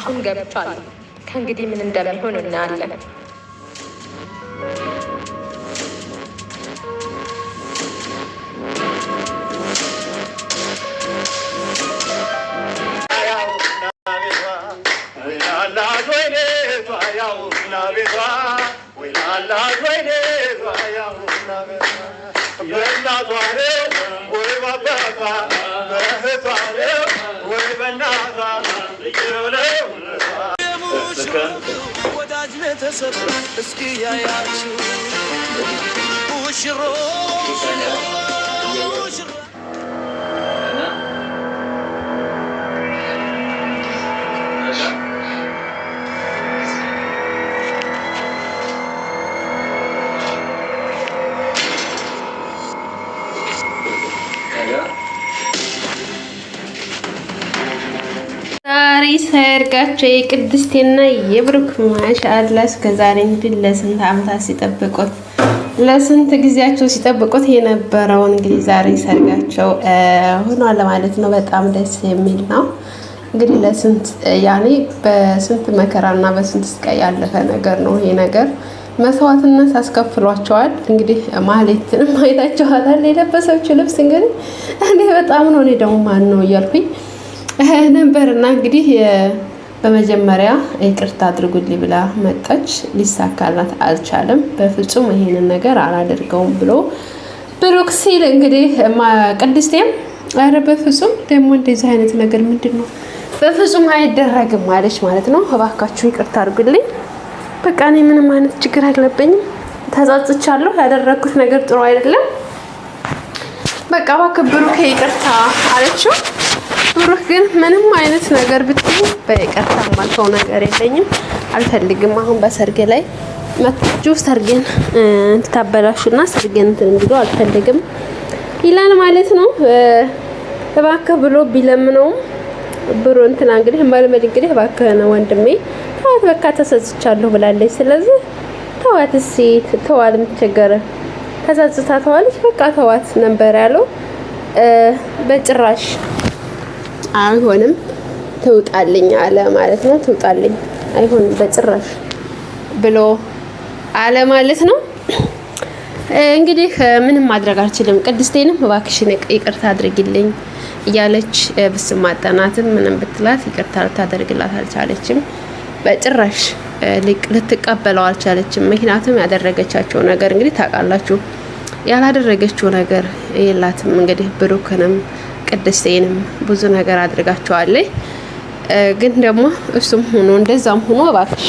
አሁን ገብቻለሁ። ከእንግዲህ ምን እንደሚሆን እናያለን። ዛሬ ሰርጋቸው የቅድስቴና የብሩክ ማሻአላ እስከዛሬ እንግዲህ ለስንት አመታት ሲጠብቁት ለስንት ጊዜያቸው ሲጠብቁት የነበረውን እንግዲህ ዛሬ ሰርጋቸው ሆኗል ማለት ነው። በጣም ደስ የሚል ነው። እንግዲህ ለስንት ያኔ በስንት መከራና በስንት ስቃይ ያለፈ ነገር ነው። ይሄ ነገር መስዋዕትነት አስከፍሏቸዋል። እንግዲህ ማህሌትንም አይታችኋታል። የለበሰችው ልብስ እንግዲህ እኔ በጣም ነው እኔ ደግሞ ማን ነው እያልኩኝ ነበርና እንግዲህ በመጀመሪያ ይቅርታ አድርጉልኝ ብላ መጣች። ሊሳካላት አልቻለም። በፍጹም ይሄንን ነገር አላደርገውም ብሎ ብሩክ ሲል እንግዲህ ቅድስቴም አረ በፍጹም ደግሞ እንደዚህ አይነት ነገር ምንድነው በፍጹም አይደረግም ማለች ማለት ነው። እባካችሁ ይቅርታ አድርጉልኝ፣ በቃ እኔ ምንም አይነት ችግር አለብኝም፣ ተጸጽቻለሁ፣ ያደረኩት ነገር ጥሩ አይደለም፣ በቃ እባክህ ብሩክ ይቅርታ አለችው። ብሩክ ግን ምንም አይነት ነገር ብትይ በይቅርታ ማልፈው ነገር የለኝም፣ አልፈልግም፣ አሁን በሰርጌ ላይ መጥታችሁ ሰርጌን እንድታበላሹና ሰርጌን እንድትሉ አልፈልግም ይላል ማለት ነው። እባክህ ብሎ ቢለምነውም ብሩ እንትና እንግዲህ መልመድ እንግዲህ እባክህ ነው ወንድሜ ተዋት፣ በቃ ተሰጽቻለሁ ብላለች። ስለዚህ ተዋት፣ እሺ ተዋት፣ ምትቸገረ ተሰጽታ ተዋለች፣ በቃ ተዋት ነበር ያለው። በጭራሽ አይሆንም ትውጣልኝ አለ ማለት ነው። ትውጣልኝ አይሆንም በጭራሽ ብሎ አለ ማለት ነው። እንግዲህ ምንም ማድረግ አልችልም፣ ቅድስቴንም እባክሽን ይቅርታ አድርጊልኝ እያለች ብስማጠናትም ምንም ብትላት ይቅርታ ልታደርግላት አልቻለችም። በጭራሽ ልትቀበለው አልቻለችም። ምክንያቱም ያደረገቻቸው ነገር እንግዲህ ታውቃላችሁ፣ ያላደረገችው ነገር የላትም። እንግዲህ ብሩክንም ቅድስቴንም ብዙ ነገር አድርጋቸዋለች። ግን ደግሞ እሱም ሆኖ እንደዛም ሆኖ እባክሽ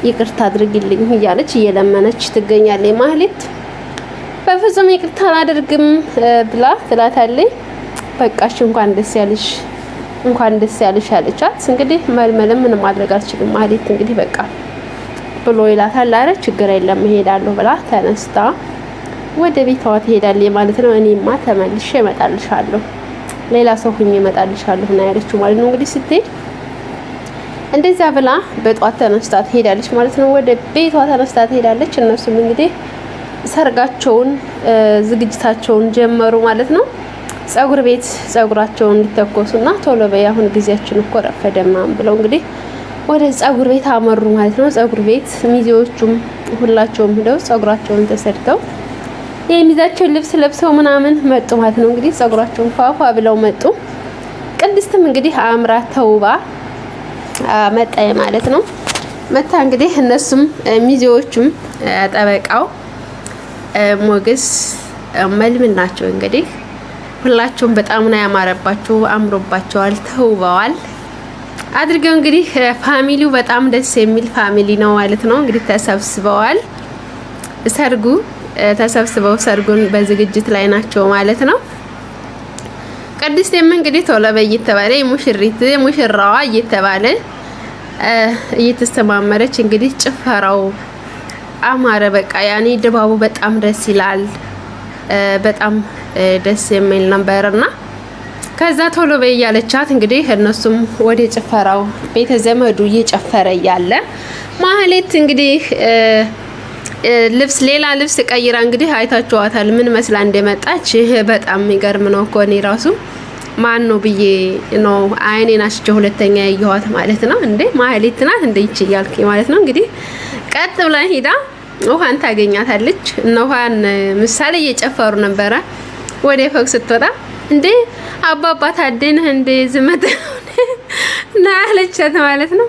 ይቅርታ አድርጊልኝ እያለች እየለመነች ትገኛለች። ማህሌት በፍጹም ይቅርታ አላደርግም ብላ ትላታለች። በቃሽ እንኳን ደስ ያለሽ እንኳን ደስ ያለሽ አለቻት። እንግዲህ መልመልም ምንም ማድረግ አልችልም ማህሌት እንግዲህ በቃ ብሎ ይላታል። አረ ችግር የለም እሄዳለሁ ብላ ተነስታ ወደ ቤቷ ትሄዳለች ማለት ነው። እኔማ ተመልሼ እመጣልሻለሁ፣ ሌላ ሰው ሁኜ እመጣልሻለሁ እና ያለችው ማለት ነው። እንግዲህ ስትሄድ እንደዛ ብላ በጧት ተነስታ ትሄዳለች ማለት ነው። ወደ ቤቷ ተነስታ ትሄዳለች። እነሱም እንግዲህ ሰርጋቸውን ዝግጅታቸውን ጀመሩ ማለት ነው። ጸጉር ቤት ጸጉራቸውን እንዲተኮሱና ቶሎ በይ አሁን ጊዜያችን እኮ ረፈደማ ብለው እንግዲህ ወደ ጸጉር ቤት አመሩ ማለት ነው። ጸጉር ቤት ሚዜዎቹም ሁላቸውም ሄደው ጸጉራቸውን ተሰርተው የሚዛቸውን ልብስ ለብሰው ምናምን መጡ ማለት ነው። እንግዲህ ጸጉራቸውን ፏፏ ብለው መጡ። ቅድስትም እንግዲህ አምራ ተውባ መጣ ማለት ነው። መታ እንግዲህ እነሱም ሚዜዎቹም ጠበቃው ሞገስ መልምን ናቸው። እንግዲህ ሁላቸውም በጣም ነው ያማረባቸው፣ አምሮባቸዋል፣ ተውበዋል አድርገው እንግዲህ ፋሚሊው በጣም ደስ የሚል ፋሚሊ ነው ማለት ነው። እንግዲህ ተሰብስበዋል። ሰርጉ ተሰብስበው ሰርጉን በዝግጅት ላይ ናቸው ማለት ነው። ቅድስቴም እንግዲህ ቶሎ በይ እየተባለ ሙሽሪት ሙሽራዋ እየተባለ እየተስተማመረች እንግዲህ ጭፈራው አማረ። በቃ ያኔ ድባቡ በጣም ደስ ይላል። በጣም ደስ የሚል ነበርና ከዛ ቶሎ በይ ያለቻት እንግዲህ እነሱም ወደ ጭፈራው ቤተ ዘመዱ እየጨፈረ ያለ ማህሌት እንግዲህ ልብስ ሌላ ልብስ ቀይራ እንግዲህ አይታችኋታል ምን መስላ እንደመጣች። በጣም የሚገርም ነው እኮ እኔ ራሱ ማን ነው ብዬ ነው አይኔን አስቼ ሁለተኛ ያየኋት ማለት ነው። እንዴ ማህሌት ናት እንደ ይቺ እያልኩ ማለት ነው። እንግዲህ ቀጥ ብላ ሄዳ ውሃን ታገኛታለች። እነ ውሃን ምሳሌ እየጨፈሩ ነበረ። ወደ ፎቅ ስትወጣ እንዴ አባባ ታደንህ እንዴ ዝመት ና አለቻት ማለት ነው።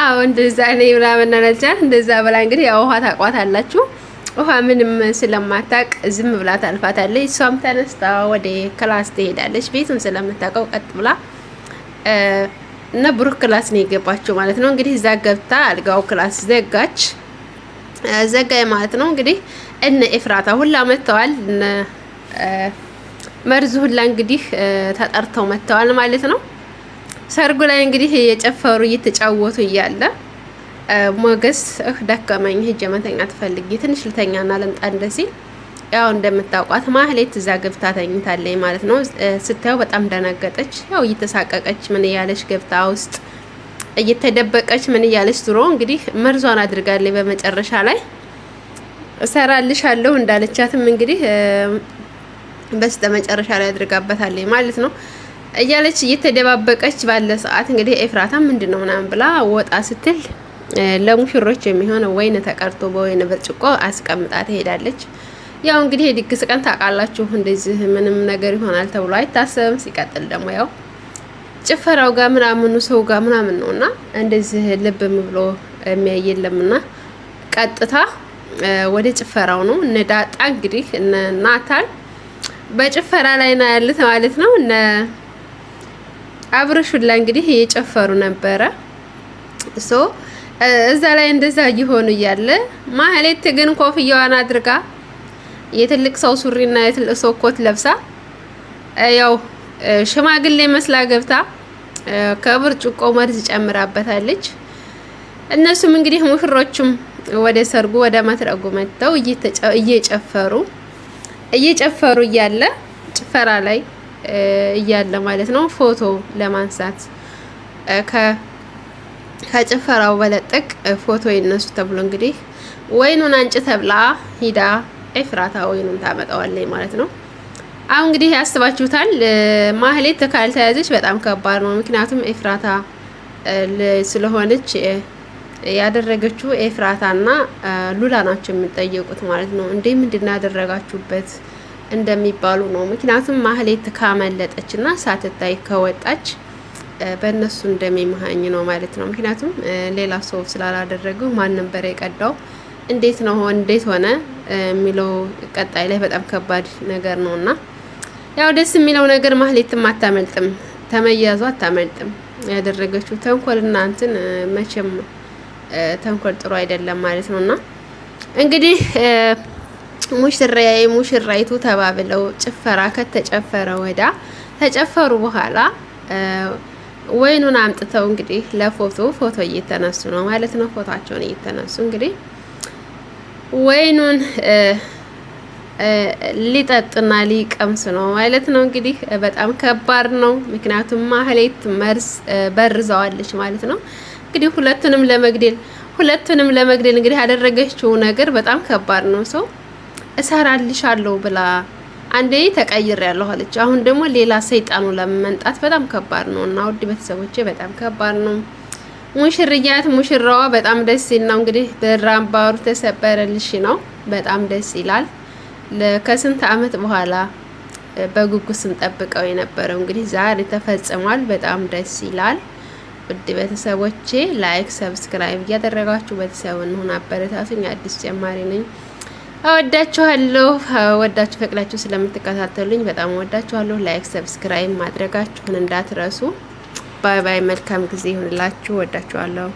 አዎ እንደዛ ነው ምናምን አለቻት። እንደዛ በላ እንግዲህ ያው ውሃ ታቋታላችሁ። ውሃ ምንም ስለማታቅ ዝም ብላ ታልፋታለች። እሷም ተነስታ ወደ ክላስ ትሄዳለች። ቤቱን ስለምታውቀው ቀጥ ብላ እና ብሩክ ክላስ ነው የገባችው ማለት ነው። እንግዲህ እዛ ገብታ አልጋው ክላስ ዘጋይ ማለት ነው። እንግዲህ እነ ኤፍራታ ሁላ መጥተዋል። እነ መርዙ ሁላ እንግዲህ ተጠርተው መጥተዋል ማለት ነው። ሰርጉ ላይ እንግዲህ የጨፈሩ እየተጫወቱ እያለ ሞገስ ደከመኝ ሂጅ መተኛ ትፈልጊ ትንሽ ልተኛና ልምጣ እንደሲል ያው እንደምታውቋት ማህሌት እዛ ገብታ ተኝታለች ማለት ነው። ስታየው በጣም ደነገጠች። ያው እየተሳቀቀች ምን እያለች ገብታ ውስጥ እየተደበቀች ምን እያለች ድሮ እንግዲህ መርዟን አድርጋለች። በመጨረሻ ላይ እሰራልሻለሁ እንዳለቻትም እንግዲህ በስተ መጨረሻ ላይ አድርጋበታለች ማለት ነው። እያለች እየተደባበቀች ባለ ሰዓት እንግዲህ ኤፍራታ ምንድነው ምናምን ብላ ወጣ ስትል ለሙሽሮች የሚሆን ወይን ተቀርቶ በወይን ብርጭቆ አስቀምጣ ትሄዳለች። ያው እንግዲህ የድግስ ቀን ታውቃላችሁ እንደዚህ ምንም ነገር ይሆናል ተብሎ አይታሰብም። ሲቀጥል ደግሞ ያው ጭፈራው ጋር ምናምኑ ሰው ጋር ምናምን ነውና እንደዚህ ልብ ብሎ የሚያየለምና ቀጥታ ወደ ጭፈራው ነው። እነ ዳጣ እንግዲህ እነ ናታን በጭፈራ ላይ ነው ያሉት ማለት ነው። እነ አብረሹላ እንግዲህ እየጨፈሩ ነበረ። እዛ ላይ እንደዛ እየሆኑ እያለ ማህሌት ግን ኮፍያዋን አድርጋ የትልቅ ሰው ሱሪና የትልቅ ሰው ኮት ለብሳ ያው ሽማግሌ መስላ ገብታ ከብርጭቆ መርዝ ጨምራበታለች። እነሱም እንግዲህ ሙሽሮቹም ወደ ሰርጉ ወደ መትረጉ መጥተው እየጨፈሩ እያለ ጭፈራ ላይ እያለ ማለት ነው ፎቶ ለማንሳት ከጭፈራው በለጠቅ ፎቶ ይነሱ ተብሎ እንግዲህ ወይኑን አንጭ ተብላ ሂዳ ኤፍራታ ወይኑን ታመጣዋለች ማለት ነው። አሁን እንግዲህ ያስባችሁታል ማህሌት ካልተያዘች በጣም ከባድ ነው። ምክንያቱም ኤፍራታ ስለሆነች ያደረገችው ኤፍራታና ሉላ ናቸው የሚጠየቁት ማለት ነው። እንዴ ምንድነው ያደረጋችሁበት እንደሚባሉ ነው። ምክንያቱም ማህሌት ካመለጠችና ሳትታይ ከወጣች በእነሱ እንደሚመሃኝ ነው ማለት ነው። ምክንያቱም ሌላ ሰው ስላላደረገው ማን ነበር የቀዳው እንዴት ሆነ የሚለው ቀጣይ ላይ በጣም ከባድ ነገር ነውና ያው ደስ የሚለው ነገር ማህሌትም አታመልጥም፣ ተመያዙ አታመልጥም። ያደረገችው ተንኮልና እንትን መቼም ተንኮል ጥሩ አይደለም ማለት ነውና እንግዲህ ሙሽራይቱ ተባብለው ጭፈራ ከተጨፈረ ወዳ ተጨፈሩ በኋላ ወይኑን አምጥተው እንግዲህ ለፎቶ እየተነሱ ነው ማለት ነው። ፎቶአቸውን እየተነሱ እንግዲህ ወይኑን ሊጠጡና ሊቀምሱ ነው ማለት ነው። እንግዲህ በጣም ከባድ ነው። ምክንያቱም ማህሌት መርዝ በርዛዋለች ማለት ነው። እንግዲህ ሁለቱንም ለመግደል እንግዲህ ያደረገችው ነገር በጣም ከባድ ነው። ሰው እሰራልሻለሁ ብላ አንዴ ተቀይር ያለው አለች። አሁን ደግሞ ሌላ ሰይጣኑ ለመንጣት በጣም ከባድ ነው እና ውድ ቤተሰቦቼ በጣም ከባድ ነው። ሙሽራዋ በጣም ደስ ይል ነው እንግዲህ በራምባሩ ተሰበረልሽ ነው። በጣም ደስ ይላል። ከስንት አመት በኋላ በጉጉት ስንጠብቀው የነበረው እንግዲህ ዛሬ ተፈጽሟል። በጣም ደስ ይላል። ውድ ቤተሰቦቼ ላይክ፣ ሰብስክራይብ እያደረጋችሁ ቤተሰብ እንሆን አበረታቱኝ። አዲስ ጀማሪ ነኝ። እወዳችኋለሁ። ወዳችሁ ፈቅላችሁ ስለምትከታተሉኝ በጣም እወዳችኋለሁ። ላይክ ሰብስክራይብ ማድረጋችሁን እንዳትረሱ። ባይ ባይ። መልካም ጊዜ ይሁንላችሁ። ወዳችኋለሁ።